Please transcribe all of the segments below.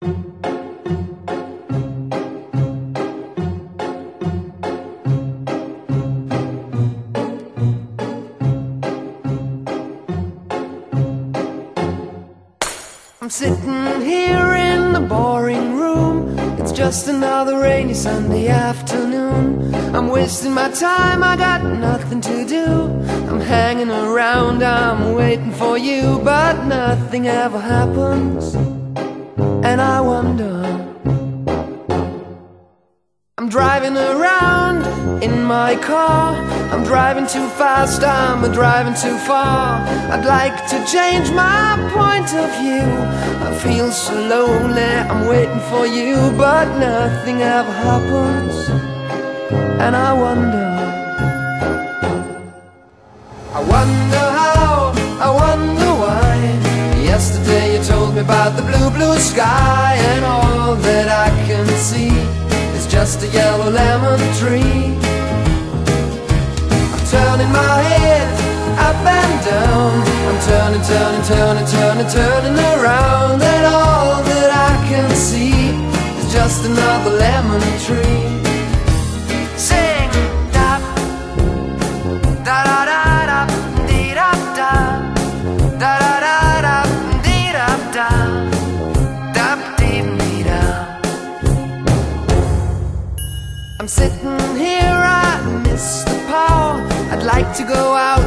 I'm sitting here in the boring room. It's just another rainy Sunday afternoon. I'm wasting my time, I got nothing to do. I'm hanging around, I'm waiting for you, but nothing ever happens. And I wonder, I'm driving around in my car. I'm driving too fast, I'm driving too far. I'd like to change my point of view. I feel so lonely, I'm waiting for you, but nothing ever happens. And I wonder how, I wonder why. Yesterday you told me about the blue, blue sky, and all that I can see is just a yellow lemon tree. I'm turning my head up and down. I'm turning, turning, turning, turning, turning around, and all that I can see is just another lemon tree. Sing da da da da da dee da da da da da da dee da da da dee dee da. I'm sitting here, I miss the power. I'd like to go out,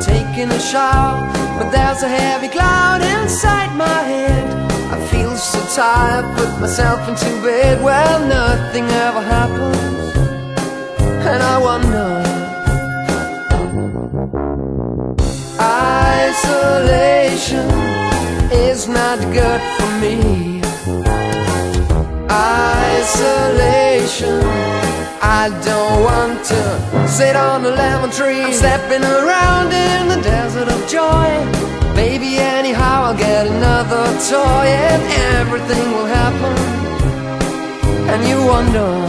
taking a shower, but there's a heavy cloud inside my head. I feel so tired, put myself into bed. Well, nothing ever happens, and I wonder. Isolation is not good for me. Isolation, I don't want to sit on a lemon tree. I'm stepping around in the desert of joy. Baby, anyhow I'll get another toy, and everything will happen. And you wonder,